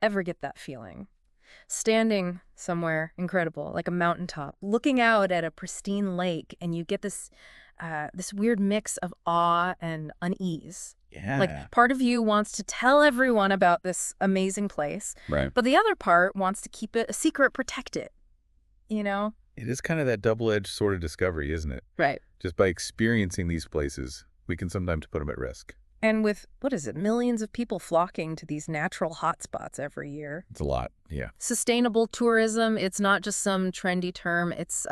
Ever get that feeling? Standing somewhere incredible, like a mountaintop, looking out at a pristine lake, and you get this weird mix of awe and unease. Like Yeah. part of you wants to tell everyone about this amazing place, Right. but the other part wants to keep it a secret, protect it, you know? It is kind of that double-edged sort of discovery, isn't it? Right. Just by experiencing these places, we can sometimes put them at risk. And with, what is it, millions of people flocking to these natural hotspots every year. It's a lot. Yeah. Sustainable tourism, it's not just some trendy term, it's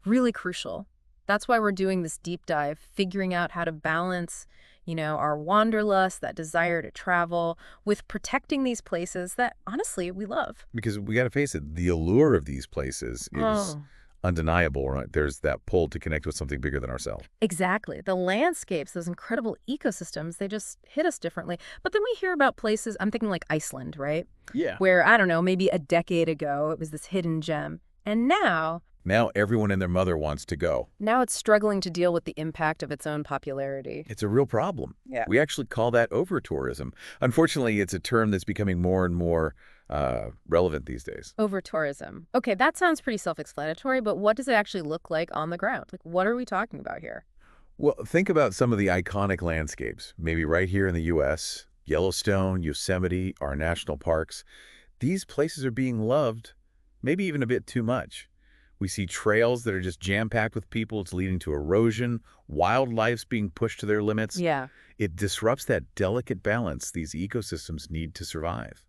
really crucial. That's why we're doing this deep dive, figuring out how to balance, our wanderlust, that desire to travel, with protecting these places that, honestly, we love. Because we got to face it, the allure of these places is Oh. undeniable, right? There's that pull to connect with something bigger than ourselves. Exactly. The landscapes, those incredible ecosystems, they just hit us differently. But then we hear about places, I'm thinking like Iceland, right? Yeah. Where, I don't know, maybe a decade ago, it was this hidden gem. And Now everyone and their mother wants to go. now it's struggling to deal with the impact of its own popularity. It's a real problem. Yeah. We actually call that over-tourism. Unfortunately, it's a term that's becoming more and more relevant these days. Over tourism. Okay, that sounds pretty self-explanatory, but what does it actually look like on the ground? Like, what are we talking about here? Well, think about some of the iconic landscapes, maybe right here in the U.S., Yellowstone, Yosemite, our national parks. These places are being loved, maybe even a bit too much. We see trails that are just jam-packed with people. It's leading to erosion, wildlife's being pushed to their limits. Yeah. It disrupts that delicate balance these ecosystems need to survive.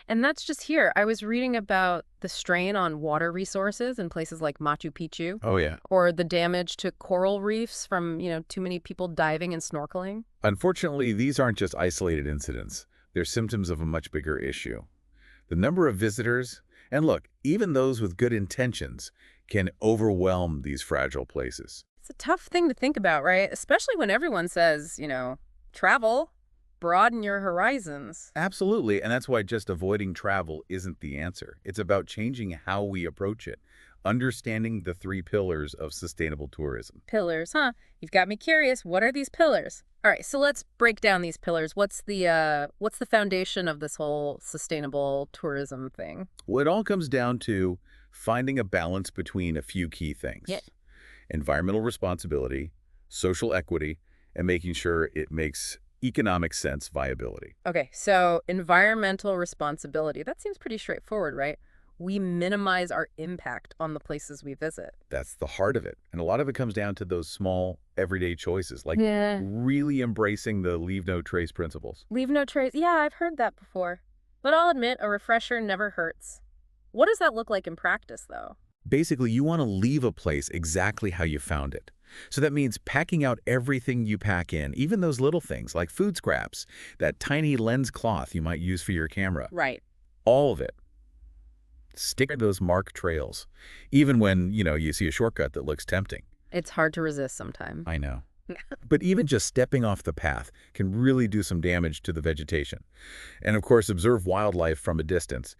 And that's just here. I was reading about the strain on water resources in places like Machu Picchu, Oh, yeah. or the damage to coral reefs from, too many people diving and snorkeling. Unfortunately, these aren't just isolated incidents. They're symptoms of a much bigger issue. The number of visitors, and look, even those with good intentions, can overwhelm these fragile places. It's a tough thing to think about, right? Especially when everyone says, travel, broaden your horizons. Absolutely, and that's why just avoiding travel isn't the answer. It's about changing how we approach it, understanding the three pillars of sustainable tourism. Pillars, huh? You've got me curious. What are these pillars? All right, so let's break down these pillars. What's the foundation of this whole sustainable tourism thing? Well, it all comes down to finding a balance between a few key things. Yeah. Environmental responsibility, social equity, and making sure it makes economic sense viability. Okay, so environmental responsibility. That seems pretty straightforward, right? We minimize our impact on the places we visit. That's the heart of it. And a lot of it comes down to those small, everyday choices, like Yeah. really embracing the leave no trace principles. Leave no trace. Yeah, I've heard that before. But I'll admit, a refresher never hurts. What does that look like in practice, though? Basically, you want to leave a place exactly how you found it. So that means packing out everything you pack in, even those little things like food scraps, that tiny lens cloth you might use for your camera, Right. all of it. Stick to those marked trails, even when, you see a shortcut that looks tempting. It's hard to resist sometimes. I know. But even just stepping off the path can really do some damage to the vegetation. And of course, observe wildlife from a distance.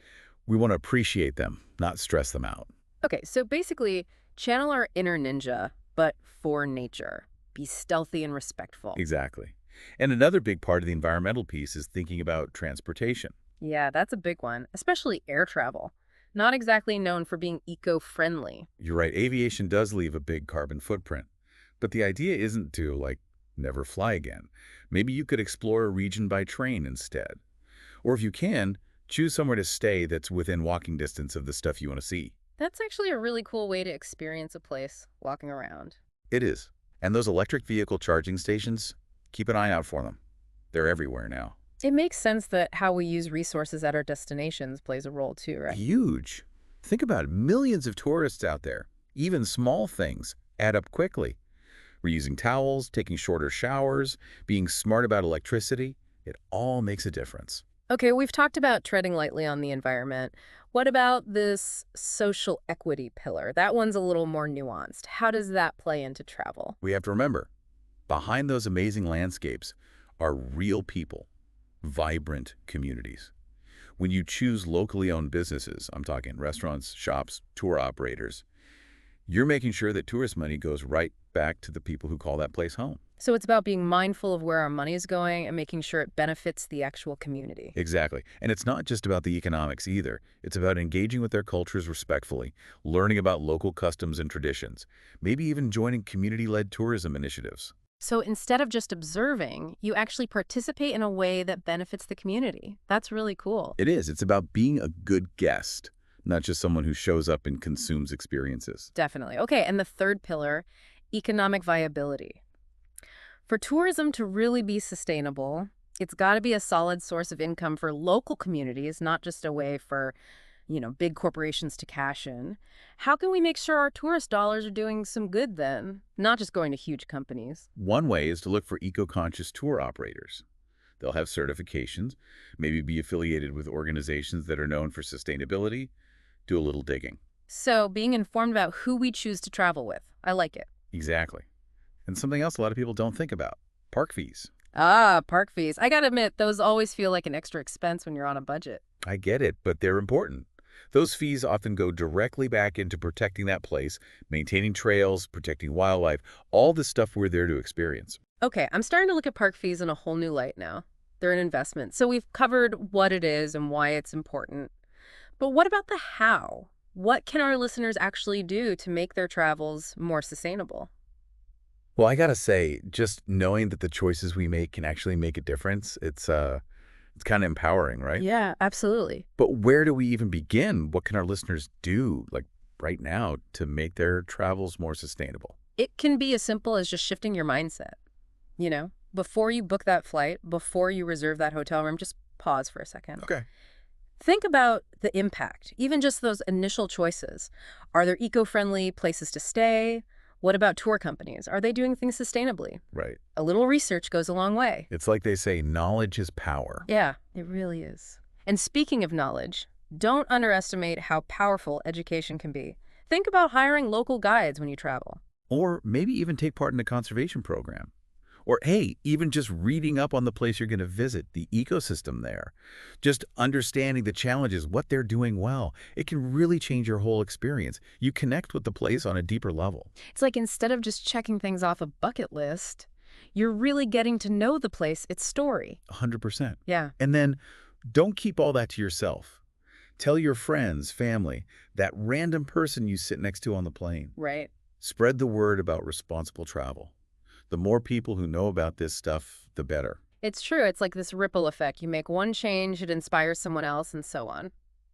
We want to appreciate them, not stress them out. Okay, so basically, channel our inner ninja, but for nature. Be stealthy and respectful. Exactly. And another big part of the environmental piece is thinking about transportation. Yeah, that's a big one, especially air travel. Not exactly known for being eco-friendly. You're right, aviation does leave a big carbon footprint. But the idea isn't to, never fly again. Maybe you could explore a region by train instead. Or if you can, choose somewhere to stay that's within walking distance of the stuff you want to see. That's actually a really cool way to experience a place, walking around. It is. And those electric vehicle charging stations, keep an eye out for them. They're everywhere now. It makes sense that how we use resources at our destinations plays a role too, right? Huge. Think about it, millions of tourists out there. Even small things add up quickly. Reusing towels, taking shorter showers, being smart about electricity, it all makes a difference. Okay, we've talked about treading lightly on the environment. What about this social equity pillar? That one's a little more nuanced. How does that play into travel? We have to remember, behind those amazing landscapes are real people, vibrant communities. When you choose locally owned businesses, I'm talking restaurants, shops, tour operators, You're making sure that tourist money goes right back to the people who call that place home. So it's about being mindful of where our money is going and making sure it benefits the actual community. Exactly. And it's not just about the economics either. It's about engaging with their cultures respectfully, learning about local customs and traditions, maybe even joining community-led tourism initiatives. So instead of just observing, you actually participate in a way that benefits the community. That's really cool. It is. It's about being a good guest, not just someone who shows up and consumes experiences. Definitely. Okay, and the third pillar, economic viability. For tourism to really be sustainable, it's got to be a solid source of income for local communities, not just a way for, big corporations to cash in. How can we make sure our tourist dollars are doing some good then, not just going to huge companies? One way is to look for eco-conscious tour operators. They'll have certifications, maybe be affiliated with organizations that are known for sustainability. Do a little digging. So being informed about who we choose to travel with. I like it. Exactly. And something else a lot of people don't think about, park fees. Ah, park fees. I gotta admit, those always feel like an extra expense when you're on a budget. I get it, but they're important. Those fees often go directly back into protecting that place, maintaining trails, protecting wildlife, all the stuff we're there to experience. Okay, I'm starting to look at park fees in a whole new light now. They're an investment. So we've covered what it is and why it's important. But what about the how? What can our listeners actually do to make their travels more sustainable? Well, I gotta say, just knowing that the choices we make can actually make a difference, it's kind of empowering, right? Yeah, absolutely. But where do we even begin? What can our listeners do, like right now, to make their travels more sustainable? It can be as simple as just shifting your mindset. Before you book that flight, before you reserve that hotel room, just pause for a second. Okay. Think about the impact, even just those initial choices. Are there eco-friendly places to stay? What about tour companies? Are they doing things sustainably? Right. A little research goes a long way. It's like they say, knowledge is power. Yeah, it really is. And speaking of knowledge, don't underestimate how powerful education can be. Think about hiring local guides when you travel. Or maybe even take part in a conservation program. Or, hey, even just reading up on the place you're going to visit, the ecosystem there. Just understanding the challenges, what they're doing well. It can really change your whole experience. You connect with the place on a deeper level. It's like instead of just checking things off a bucket list, you're really getting to know the place, its story. 100%. Yeah. And then don't keep all that to yourself. Tell your friends, family, that random person you sit next to on the plane. Right. Spread the word about responsible travel. The more people who know about this stuff, the better. It's true. It's like this ripple effect. You make one change, it inspires someone else, and so on.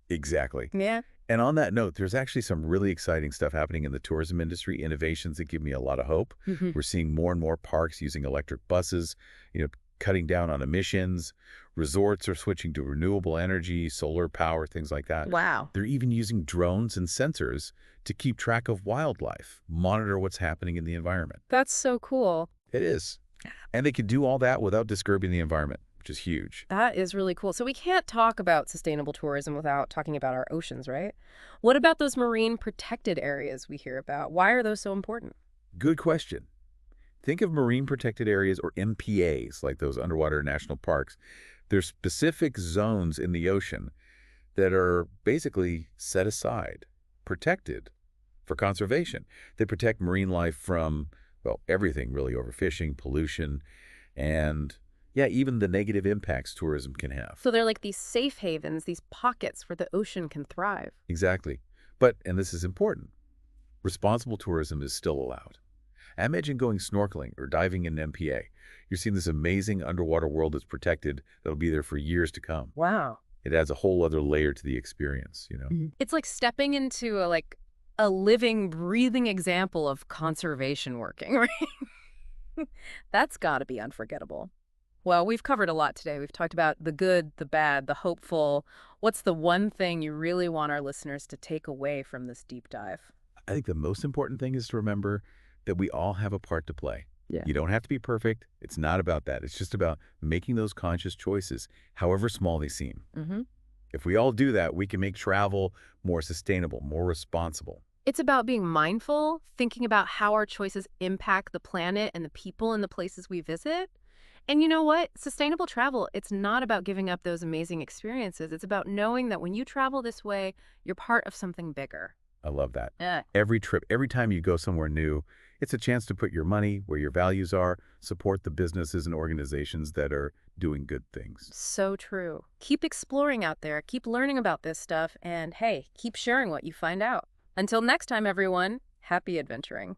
Exactly. Yeah. And on that note, there's actually some really exciting stuff happening in the tourism industry, innovations that give me a lot of hope. We're seeing more and more parks using electric buses, cutting down on emissions. Resorts are switching to renewable energy, solar power, things like that. Wow. They're even using drones and sensors to keep track of wildlife, monitor what's happening in the environment. That's so cool. It is. And they could do all that without disturbing the environment, which is huge. That is really cool. So we can't talk about sustainable tourism without talking about our oceans, right? What about those marine protected areas we hear about? Why are those so important? Good question. Think of marine protected areas, or MPAs, like those underwater national parks. They're specific zones in the ocean that are basically set aside, protected for conservation. They protect marine life from, well, everything really: overfishing, pollution, and yeah, even the negative impacts tourism can have. So they're like these safe havens, these pockets where the ocean can thrive. Exactly. But, and this is important, responsible tourism is still allowed. Imagine going snorkeling or diving in an MPA. You're seeing this amazing underwater world that's protected, that'll be there for years to come. Wow. It adds a whole other layer to the experience. It's like stepping into a living, breathing example of conservation working, right? That's got to be unforgettable. Well, we've covered a lot today. We've talked about the good, the bad, the hopeful. What's the one thing you really want our listeners to take away from this deep dive? I think the most important thing is to remember that we all have a part to play. Yeah. You don't have to be perfect. It's not about that. It's just about making those conscious choices, however small they seem. If we all do that, we can make travel more sustainable, more responsible. It's about being mindful, thinking about how our choices impact the planet and the people and the places we visit. And you know what? Sustainable travel, it's not about giving up those amazing experiences. It's about knowing that when you travel this way, you're part of something bigger. I love that. Yeah. Every trip, every time you go somewhere new, it's a chance to put your money where your values are, support the businesses and organizations that are doing good things. So true. Keep exploring out there, keep learning about this stuff, and hey, keep sharing what you find out. Until next time, everyone, happy adventuring.